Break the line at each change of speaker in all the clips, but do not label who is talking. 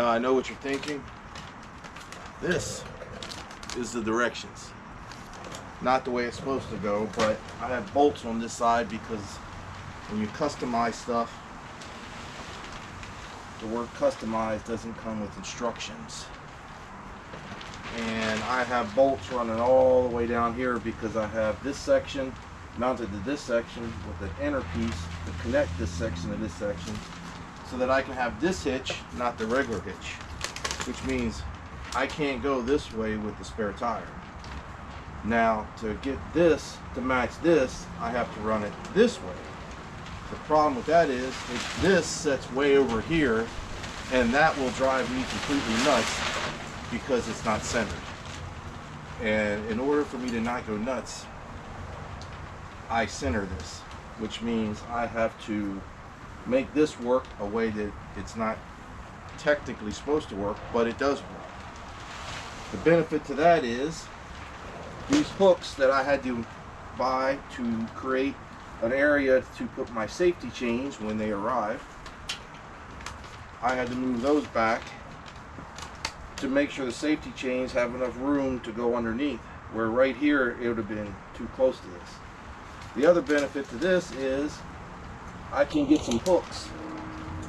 Now I know what you're thinking. This is the directions. Not the way it's supposed to go, but I have bolts on this side because when you customize stuff, the word customize doesn't come with instructions. And I have bolts running all the way down here because I have this section mounted to this section with an inner piece to connect this section to this section so that I can have this hitch, not the regular hitch, which means I can't go this way with the spare tire. Now to get this to match this, I have to run it this way. The problem with that is this sets way over here, and that will drive me completely nuts because it's not centered. And in order for me to not go nuts, I center this, which means I have to make this work a way that it's not technically supposed to work, but it does work. The benefit to that is these hooks that I had to buy to create an area to put my safety chains when they arrive, I had to move those back to make sure the safety chains have enough room to go underneath, where right here it would have been too close to this. The other benefit to this is I can get some hooks,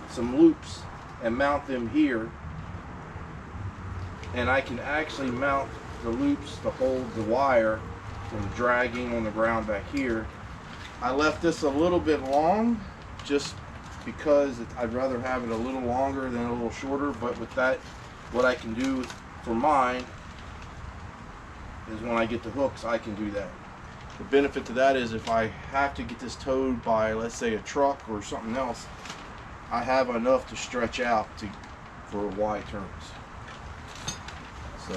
some loops, and mount them here, and I can actually mount the loops to hold the wire from dragging on the ground back here. I left this a little bit long just because I'd rather have it a little longer than a little shorter, but with that, what I can do for mine is when I get the hooks, I can do that. The benefit to that is if I have to get this towed by, let's say, a truck or something else, I have enough to stretch out for wide turns. So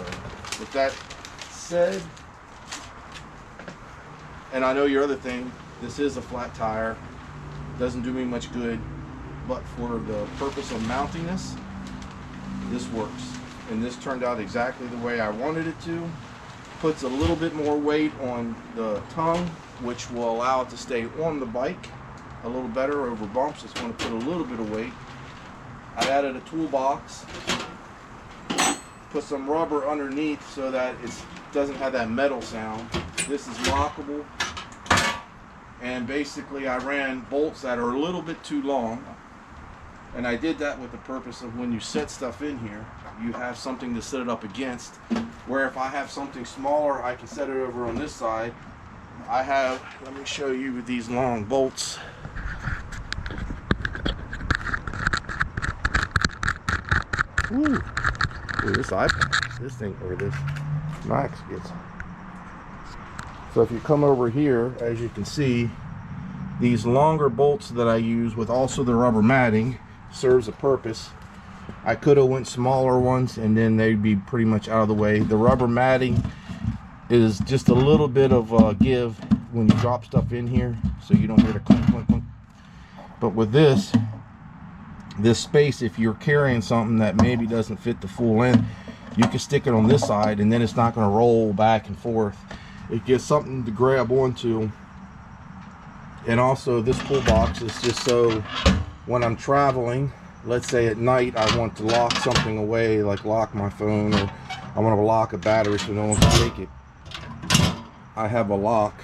with that said, and I know your other thing, this is a flat tire, doesn't do me much good, but for the purpose of mounting this works. And this turned out exactly the way I wanted it to. Puts a little bit more weight on the tongue, which will allow it to stay on the bike a little better over bumps. It's going to put a little bit of weight. I added a toolbox, put some rubber underneath so that it doesn't have that metal sound. This is lockable, and basically I ran bolts that are a little bit too long, and I did that with the purpose of when you set stuff in here, you have something to set it up against, where if I have something smaller, I can set it over on this side. I have, let me show you these long bolts. Ooh, this iPad, this thing, or this Max gets. So if you come over here, as you can see, these longer bolts that I use with also the rubber matting serves a purpose. I could have went smaller ones and then they'd be pretty much out of the way. The rubber matting is just a little bit of a give when you drop stuff in here, so you don't hear the clunk, clunk, clunk. But with this space, if you're carrying something that maybe doesn't fit the full length, you can stick it on this side and then it's not going to roll back and forth. It gives something to grab onto. And also this toolbox is just so when I'm traveling, let's say at night I want to lock something away, like lock my phone, or I want to lock a battery so no one can take it. I have a lock.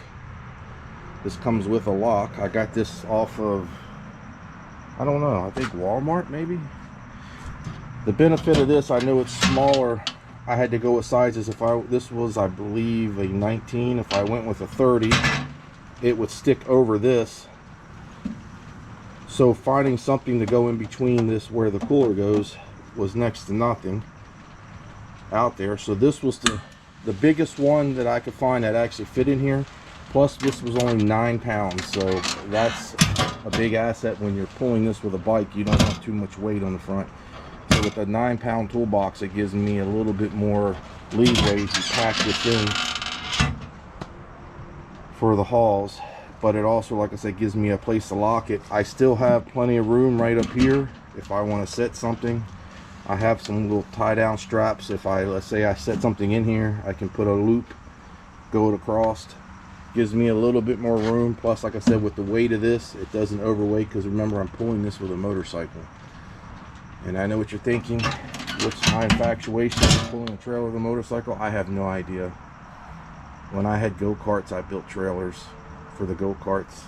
This comes with a lock. I got this off of, I don't know, I think Walmart maybe. The benefit of this, I know it's smaller. I had to go with sizes. This was, I believe, a 19. If I went with a 30, it would stick over this. So finding something to go in between this where the cooler goes was next to nothing out there. So this was the biggest one that I could find that actually fit in here. Plus this was only 9 pounds. So that's a big asset when you're pulling this with a bike. You don't have too much weight on the front. So with a 9-pound toolbox, it gives me a little bit more leeway to pack this in for the hauls. But it also, like I said, gives me a place to lock it. I still have plenty of room right up here if I want to set something. I have some little tie down straps. If let's say I set something in here, I can put a loop, go it across. Gives me a little bit more room. Plus, like I said, with the weight of this, it doesn't overweight, because remember, I'm pulling this with a motorcycle. And I know what you're thinking. what's my infatuation with pulling a trailer with a motorcycle? I have no idea. When I had go-karts, I built trailers for the go-karts.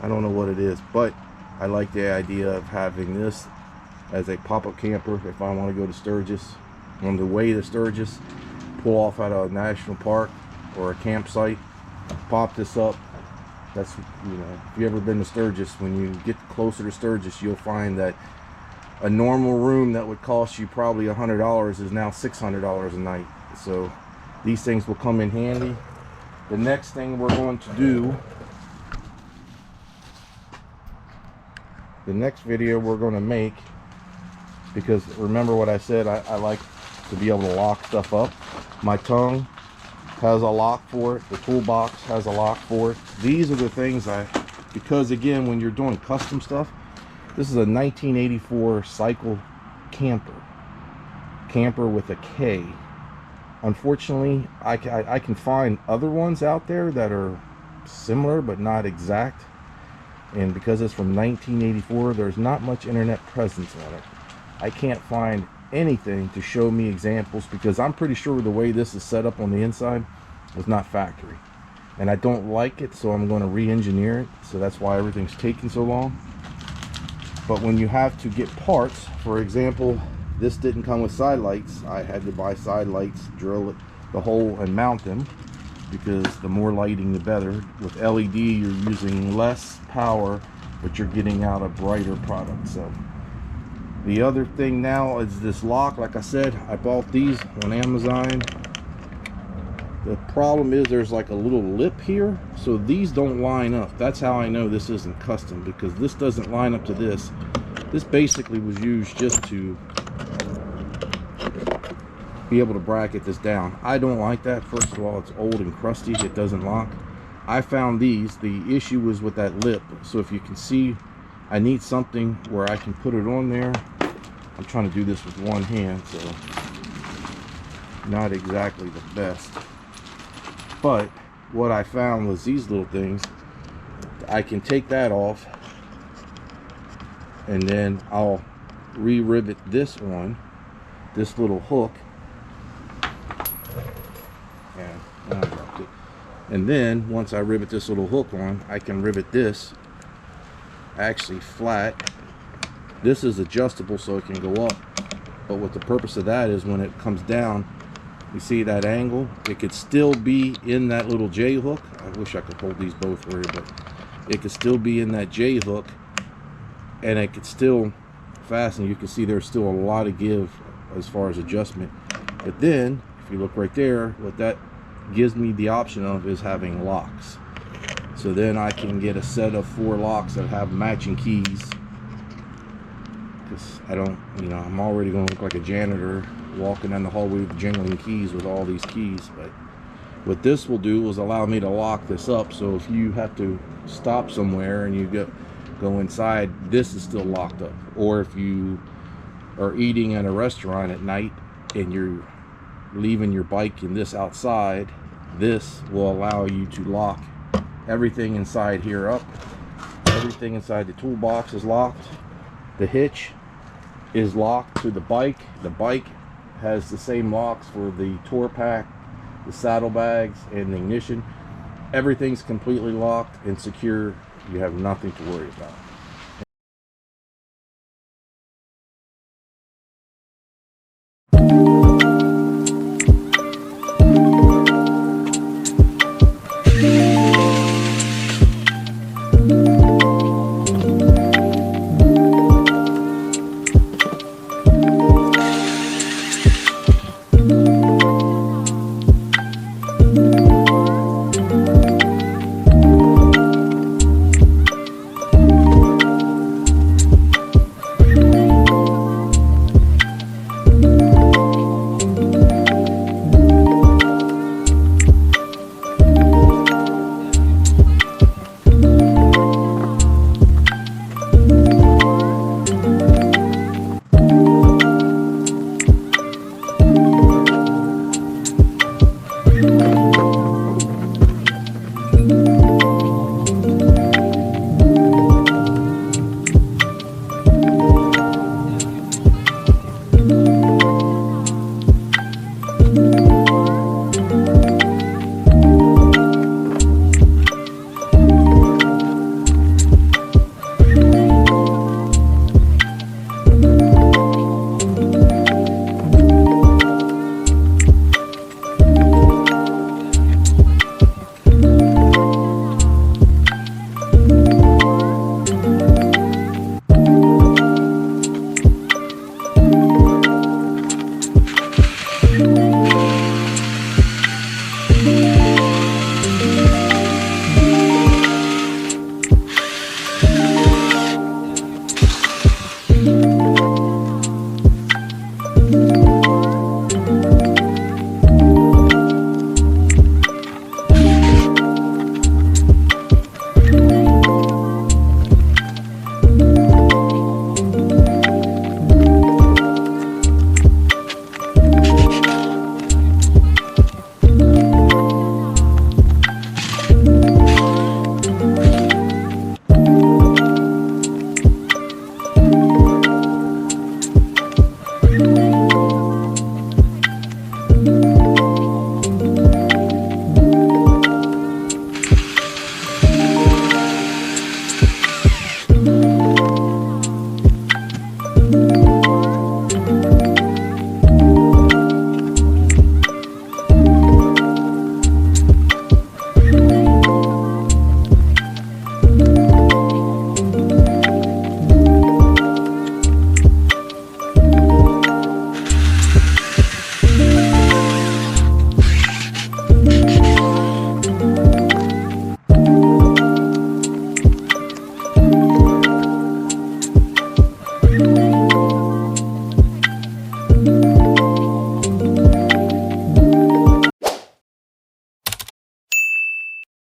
I don't know what it is, but I like the idea of having this as a pop-up camper if I want to go to Sturgis. On the way to Sturgis, pull off at a national park or a campsite, pop this up. That's, you know, if you've ever been to Sturgis, when you get closer to Sturgis, you'll find that a normal room that would cost you probably $100 is now $600 a night. So these things will come in handy. The next thing we're going to do, the next video we're going to make, because remember what I said, I like to be able to lock stuff up. My tongue has a lock for it. The toolbox has a lock for it. These are the things because again, when you're doing custom stuff, this is a 1984 Cycle-Kamper. Camper with a K. Unfortunately, I can find other ones out there that are similar but not exact. And because it's from 1984, there's not much internet presence on it. I can't find anything to show me examples, because I'm pretty sure the way this is set up on the inside was not factory. And I don't like it, so I'm going to re-engineer it. So that's why everything's taking so long. But when you have to get parts, for example, this didn't come with side lights. I had to buy side lights, drill it, the hole, and mount them, because the more lighting the better. With LED, you're using less power, but you're getting out a brighter product. So the other thing now is this lock. Like I said, I bought these on Amazon. The problem is there's like a little lip here, so these don't line up. That's how I know this isn't custom, because this doesn't line up to this. This basically was used just to be able to bracket this down. I don't like that. First of all, it's old and crusty. It doesn't lock. I found these. The issue was with that lip. So if you can see, I need something where I can put it on there. I'm trying to do this with one hand, so not exactly the best. But what I found was these little things. I can take that off, and then I'll re-rivet this on, this little hook. And then once I rivet this little hook on, I can rivet this actually flat. This is adjustable so it can go up, but what the purpose of that is, when it comes down, you see that angle, it could still be in that little J hook. I wish I could hold these both for you, but it could still be in that J hook, and it could still fasten. You can see there's still a lot of give as far as adjustment. But then if you look right there, what that gives me the option of is having locks. So then I can get a set of 4 locks that have matching keys, because I don't, you know, I'm already going to look like a janitor walking down the hallway with jingling keys with all these keys. But what this will do is allow me to lock this up, so if you have to stop somewhere and you go inside, this is still locked up. Or if you are eating at a restaurant at night and you're leaving your bike in this outside, this will allow you to lock everything inside here up. Everything inside the toolbox is locked. The hitch is locked to the bike. The bike has the same locks for the tour pack, the saddlebags, and the ignition. Everything's completely locked and secure. You have nothing to worry about.